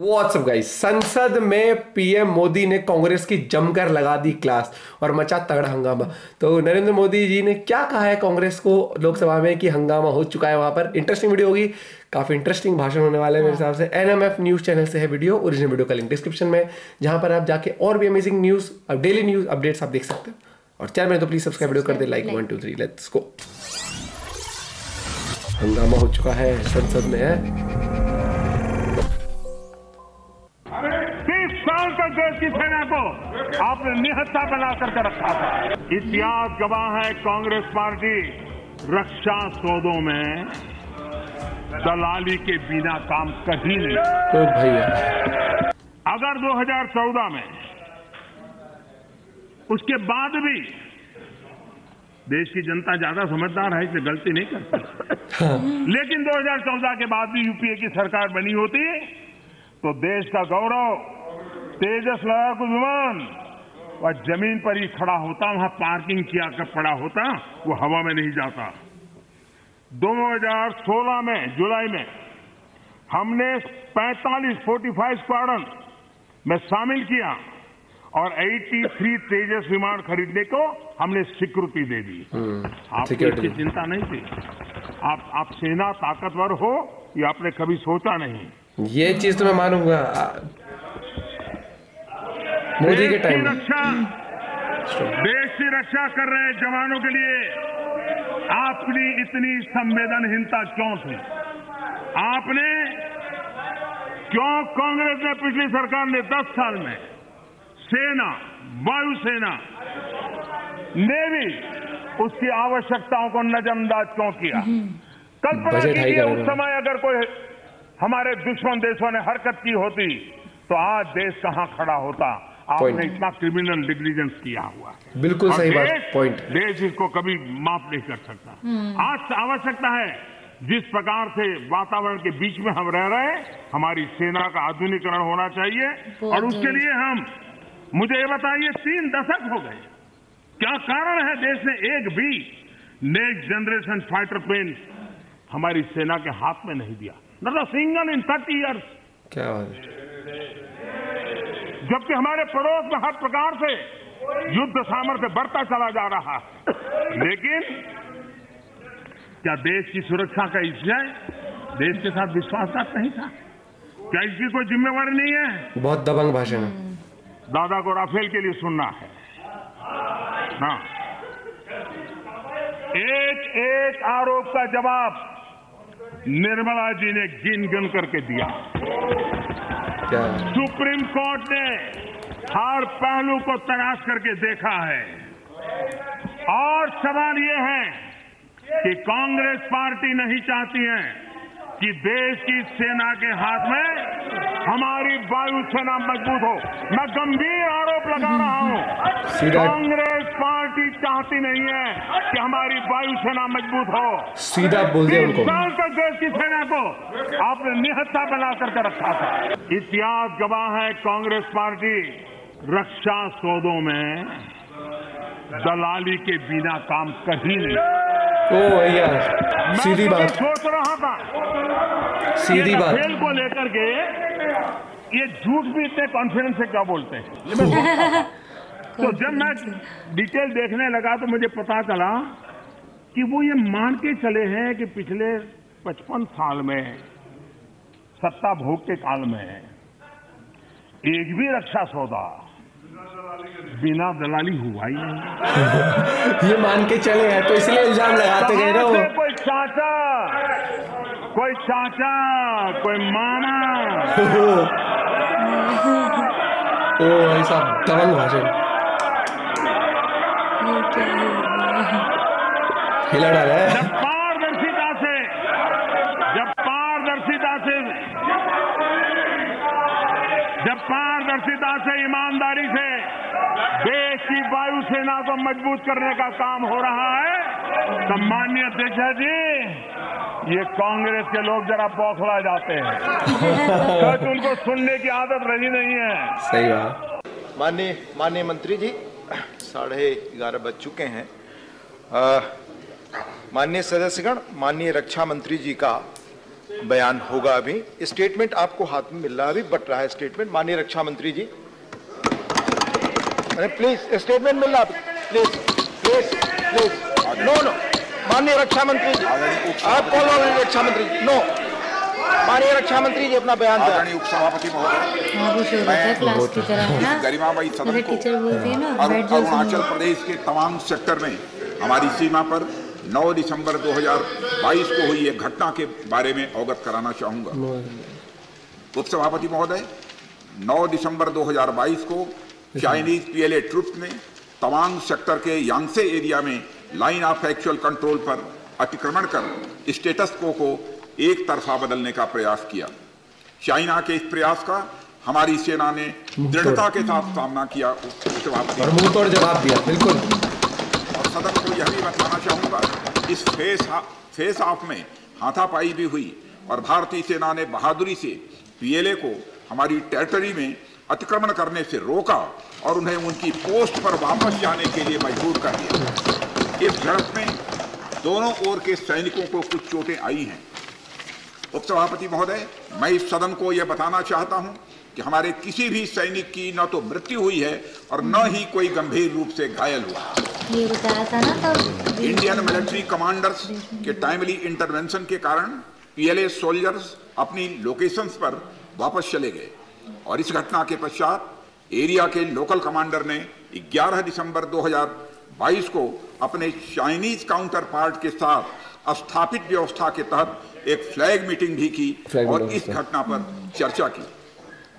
WhatsApp guys, संसद में PM Modi ने कांग्रेस की जमकर लगा दी क्लास और मचा तगड़ा हंगामा। तो नरेंद्र मोदी जी ने क्या कहा है कांग्रेस को लोकसभा में कि हंगामा हो चुका है वहां पर। इंटरेस्टिंग वीडियो होगी, काफी इंटरेस्टिंग भाषण होने वाले हैं मेरे हिसाब से। एनएमएफ न्यूज चैनल से है वीडियो, ओरिजिनल वीडियो का लिंक डिस्क्रिप्शन में, जहां पर आप जाके और भी अमेजिंग न्यूज और डेली न्यूज अपडेट्स आप देख सकते हो। और चैनल में तो प्लीज सब्सक्राइब वीडियो कर दे, लाइक 1 2 3 लेट्स गो। हंगामा हो चुका है संसद में है। 30 साल तक देश की सेना को आपने निहत्था बना करके रखा था। इतिहास गवाह है, कांग्रेस पार्टी रक्षा सौदों में दलाली के बिना काम कर ही नहीं। तो भैया अगर 2014 में उसके बाद भी देश की जनता ज्यादा समझदार है, इसलिए गलती नहीं करती। लेकिन 2014 के बाद भी यूपीए की सरकार बनी होती तो देश का गौरव तेजस लड़ाकू विमान वह जमीन पर ही खड़ा होता, वहां पार्किंग किया कर पड़ा होता, वो हवा में नहीं जाता। 2016 में जुलाई में हमने 45 स्क्वाड्रन में शामिल किया और 83 तेजस विमान खरीदने को हमने स्वीकृति दे दी। आपको इसकी चिंता नहीं थी? आप सेना ताकतवर हो ये आपने कभी सोचा नहीं। ये चीज तो मैं मानूंगा मोदी के टाइम में। देश की रक्षा कर रहे जवानों के लिए आपकी इतनी संवेदनहीनता क्यों थी? आपने क्यों, कांग्रेस ने पिछली सरकार ने 10 साल में सेना, वायुसेना, नेवी उसकी आवश्यकताओं को नजरअंदाज क्यों किया? कल्पना कीजिए उस समय अगर कोई हमारे दुश्मन देशों ने हरकत की होती तो आज देश कहां खड़ा होता? आपने इतना क्रिमिनल नेग्लिजेंस किया हुआ है। बिल्कुल सही बात, पॉइंट। देश इसको कभी माफ नहीं कर सकता। आज आवश्यकता है जिस प्रकार से वातावरण के बीच में हम रह रहे हैं, हमारी सेना का आधुनिकीकरण होना चाहिए। और उसके लिए हम, मुझे ये बताइए, 3 दशक हो गए, क्या कारण है देश ने एक भी नेक्स्ट जनरेशन फाइटर प्लेन हमारी सेना के हाथ में नहीं दिया? Not a single in 30 years. क्या बात है। जबकि हमारे पड़ोस में हर प्रकार से युद्ध सामर्थ्य बढ़ता चला जा रहा है, लेकिन क्या देश की सुरक्षा का इसलिए देश के साथ विश्वासघात नहीं था? क्या इसकी कोई जिम्मेवारी नहीं है? बहुत दबंग भाषण है। दादा को राफेल के लिए सुनना है ना। एक आरोप का जवाब निर्मला जी ने गिन गिन करके दिया। क्या? सुप्रीम कोर्ट ने हर पहलू को तलाश करके देखा है। और सवाल ये है कि कांग्रेस पार्टी नहीं चाहती है कि देश की सेना के हाथ में हमारी वायुसेना मजबूत हो। मैं गंभीर आरोप लगा रहा हूं, कांग्रेस पार्टी चाहती नहीं है कि हमारी वायुसेना मजबूत हो। सीधा बोल दिया उनको। 30 साल तक देश की सेना को आपने निहत्था बना करके रखा था। इतिहास गवाह है, कांग्रेस पार्टी रक्षा सौदों में दलाली के बिना काम कर ही नहीं। ओ भैया, सीधी बात, सोच रहा था सीधी बात। खेल को लेकर के ये झूठ भी इतने कॉन्फिडेंस से क्या बोलते हैं? तो जब मैं डिटेल देखने लगा तो मुझे पता चला कि वो ये मान के चले हैं कि पिछले 55 साल में सत्ता भोग के काल में एक भी रक्षा सौदा बिना दलाली हुआ ही नहीं। ये मान के चले हैं तो इसलिए इल्जाम लगाते गए ना वो। कोई चाचा, कोई मामा। ओ भाई साहब, दबंग भाषण हिला डाला है। जब पारदर्शिता से ईमानदारी से देश की वायुसेना को मजबूत करने का काम हो रहा है तो माननीय अध्यक्ष जी, ये कांग्रेस के लोग जरा बौखला जाते हैं। तो उनको सुनने की आदत रही नहीं है। सही बात। माननीय मंत्री जी, 11:30 बज चुके हैं। माननीय सदस्यगण, माननीय रक्षा मंत्री जी का बयान होगा। अभी स्टेटमेंट आपको हाथ में मिल रहा है, अभी बट रहा है स्टेटमेंट। माननीय रक्षा मंत्री जी, अरे प्लीज स्टेटमेंट मिल रहा है, please please please. No no माननीय रक्षा मंत्री जी, आप कॉल माननीय रक्षा मंत्री जी। नो माननीय रक्षा मंत्री जी अपना बयान दें। आदरणीय उप सभापति महोदय, गरिमामयी सदन को अरुणाचल प्रदेश के तमाम सेक्टर में हमारी सीमा पर 9 दिसंबर 2022 को हुई एक घटना के बारे में अवगत कराना चाहूंगा। उप सभापति महोदय, 9 दिसंबर 2022 को चाइनीज पीएलए ट्रुप्स ने तवांग सेक्टर के यांगसे एरिया में लाइन ऑफ एक्चुअल कंट्रोल पर अतिक्रमण कर स्टेटस को एक तरफा बदलने का प्रयास किया। चाइना के इस प्रयास का हमारी सेना ने दृढ़ता के साथ सामना किया और मुंह तोड़ जवाब दिया। बिल्कुल। और सदन को यह भी बताना चाहूंगा, इस फेस ऑफ में हाथापाई भी हुई और भारतीय सेना ने बहादुरी से पीएलए को हमारी टेरिटरी में अतिक्रमण करने से रोका और उन्हें उनकी पोस्ट पर वापस जाने के लिए मजबूर कर दिया। इस झड़प में दोनों ओर के सैनिकों को कुछ चोटें आई हैं। उपसभापति महोदय, मैं इस सदन को यह बताना चाहता हूं कि हमारे किसी भी सैनिक की न तो मृत्यु हुई है और न ही कोई गंभीर रूप से घायल हुआ। ये बताया था ना तब। इंडियन मिलिट्री कमांडर्स के टाइमली इंटरवेंशन के कारण पीएलए सोल्जर्स अपनी लोकेशंस पर वापस चले गए और इस घटना के पश्चात एरिया के लोकल कमांडर ने 11 दिसंबर 2022 को अपने चाइनीज काउंटर पार्ट के साथ स्थापित व्यवस्था के तहत एक फ्लैग मीटिंग भी की और इस घटना पर चर्चा की।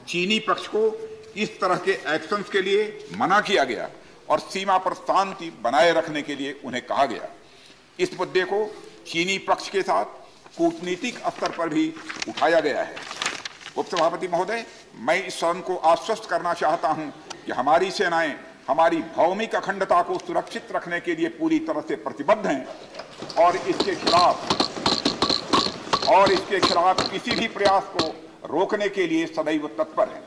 चीनी पक्ष को इस तरह के एक्शंस के लिए मना किया गया और सीमा पर शांति बनाए रखने के लिए उन्हें कहा गया। इस मुद्दे को चीनी पक्ष के साथ कूटनीतिक स्तर पर भी उठाया गया है। उपसभापति महोदय, मैं इस सदन को आश्वस्त करना चाहता हूं कि हमारी सेनाएं हमारी भौमिक अखंडता को सुरक्षित रखने के लिए पूरी तरह से प्रतिबद्ध हैं और इसके खिलाफ किसी भी प्रयास को रोकने के लिए सदैव तत्पर है।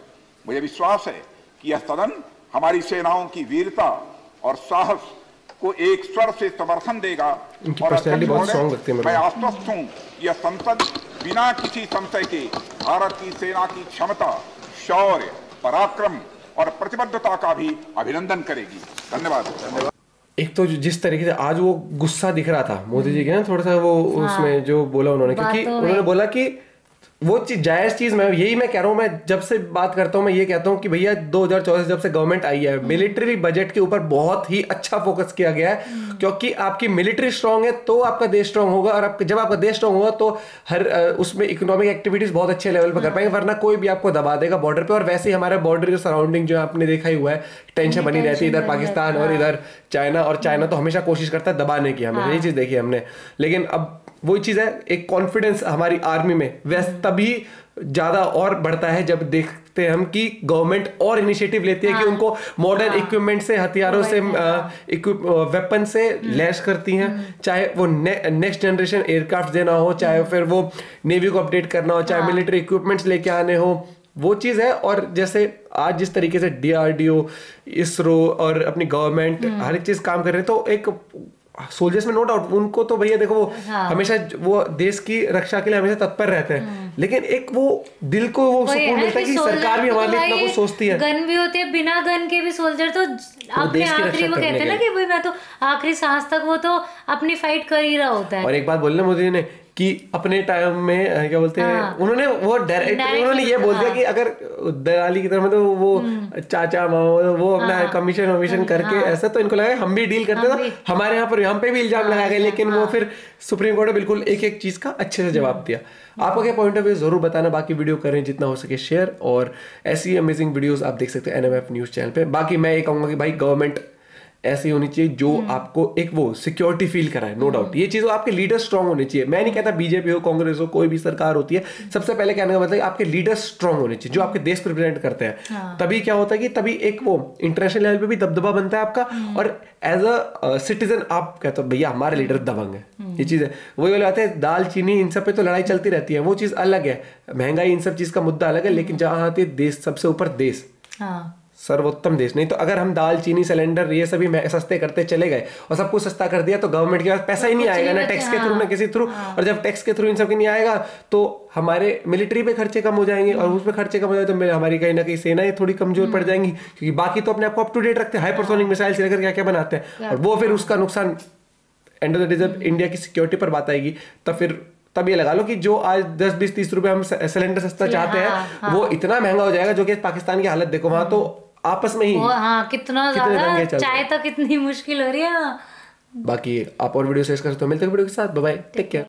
मुझे विश्वास है कि यह सदन हमारी सेनाओं की वीरता और साहस को एक स्वर से समर्थन देगा और मैं आश्वस्त हूं कि यह संसद बिना किसी संशय के भारत की सेना की क्षमता, शौर्य, पराक्रम और प्रतिबद्धता का भी अभिनंदन करेगी। धन्यवाद। एक तो जिस तरीके से आज वो गुस्सा दिख रहा था मोदी जी के ना, थोड़ा सा वो उसमें जो बोला उन्होंने, क्योंकि उन्होंने बोला कि वो जायज चीज मैं कह रहा हूँ। मैं जब से बात करता हूँ मैं ये कहता हूँ कि भैया 2014 जब से गवर्नमेंट आई है, मिलिट्री बजट के ऊपर बहुत ही अच्छा फोकस किया गया है, क्योंकि आपकी मिलिट्री स्ट्रांग है तो आपका देश स्ट्रांग होगा और जब आपका देश स्ट्रांग होगा तो हर उसमें इकोनॉमिक एक्टिविटीज बहुत अच्छे लेवल पर कर पाएंगे, वरना कोई भी आपको दबा देगा बॉर्डर पे। और वैसे ही हमारे बॉर्डर जो सराउंडिंग जो आपने देखा ही हुआ है, टेंशन बनी रहती है इधर पाकिस्तान और इधर चाइना, और चाइना तो हमेशा कोशिश करता है दबाने की, हमें ये चीज देखी हमने। लेकिन अब वही चीज है, एक कॉन्फिडेंस हमारी आर्मी में वैसे तभी ज्यादा और बढ़ता है जब देखते हैं हम कि गवर्नमेंट और इनिशिएटिव लेती है कि उनको मॉडर्न इक्विपमेंट से, हथियारों से, वेपन से लैस करती हैं, चाहे वो नेक्स्ट जनरेशन एयरक्राफ्ट देना हो, चाहे फिर वो नेवी को अपडेट करना हो, चाहे मिलिट्री इक्विपमेंट्स लेके आने हो, वो चीज है। और जैसे आज जिस तरीके से DRDO, इसरो और अपनी गवर्नमेंट हर एक चीज काम कर रहे हैं, तो एक सोल्जर्स में नो डाउट उनको तो भैया देखो वो हमेशा वो देश की रक्षा के लिए हमेशा तत्पर रहते हैं, लेकिन एक वो दिल को वो सुकून मिलता है कि सरकार भी हमारे लिए इतना कुछ सोचती है। गन भी होती है, बिना गन के भी सोल्जर तो अपने आखिरी, वो कहते हैं ना कि भाई मैं तो आखिरी सांस तक वो तो अपनी फाइट कर ही रहा होता है। और एक बात बोलना मोदी जी ने कि अपने टाइम में क्या बोलते हैं, उन्होंने वो उन्होंने ये बोल दिया कि अगर दलाली की तरफ तो वो चाचा मामा वो अपना कमीशन करके ऐसा, तो इनको लगा हम भी डील करते, तो हमारे यहाँ पे भी इल्जाम लगाया गया, लेकिन वो फिर सुप्रीम कोर्ट ने बिल्कुल एक एक चीज का अच्छे से जवाब दिया। आपका क्या पॉइंट ऑफ व्यू जरूर बताना, बाकी वीडियो करें जितना हो सके शेयर, और ऐसी अमेजिंग वीडियोस आप देख सकते हैं NMF न्यूज चैनल पे। बाकी मैं ये कहूंगा कि भाई गवर्नमेंट ऐसी होनी चाहिए जो आपको एक वो सिक्योरिटी फील कराए, नो डाउट ये चीज, आपके लीडर स्ट्रांग होने चाहिए। मैं नहीं कहता बीजेपी हो, कांग्रेस हो, कोई भी सरकार होती है, सबसे पहले कहने का मतलब आपके लीडर स्ट्रांग होने चाहिए जो आपके देश को रिप्रेजेंट करते हैं। तभी क्या होता है कि तभी एक वो इंटरनेशनल लेवल पे भी दबदबा बनता है आपका, और एज अ सिटीजन आप कहते हो भैया हमारे लीडर दबंग है। ये चीज है, वही वाले आते हैं दाल चीनी इन सब पे तो लड़ाई चलती रहती है, वो चीज अलग है, महंगाई इन सब चीज का मुद्दा अलग है, लेकिन जहां आती है देश सबसे ऊपर देश, सर्वोत्तम देश। नहीं तो अगर हम दाल चीनी सिलेंडर ये सभी सस्ते करते चले गए और सब कुछ सस्ता कर दिया तो गवर्नमेंट के पास पैसा ही नहीं आएगा ना टैक्स के थ्रू ना किसी थ्रू। और जब टैक्स के थ्रू इन सब के नहीं आएगा तो हमारे मिलिट्री पे खर्चे कम हो जाएंगे और उस पे खर्चे कम हो जाए तो हमारी कहीं ना कहीं सेनाएं थोड़ी कमजोर पड़ जाएंगी, क्योंकि बाकी तो अपने आप को अप टू डेट रखते हैं, हाइपरसोनिक मिसाइल से लेकर क्या क्या बनाते हैं, और वो फिर उसका नुकसान एंड ऑफ द डे जब इंडिया की सिक्योरिटी पर बात आएगी तब ये लगा लो कि जो आज 10-20-30 रुपए हम सिलेंडर सस्ता चाहते हैं वो इतना महंगा हो जाएगा। जो कि पाकिस्तान की हालत देखो, वहां तो आपस में ही कितना ज्यादा चाय तक इतनी मुश्किल हो रही है। बाकी आप और वीडियो शेयर कर सकते हो। मिलते हैं वीडियो के साथ, बाय बाय, टेक केयर।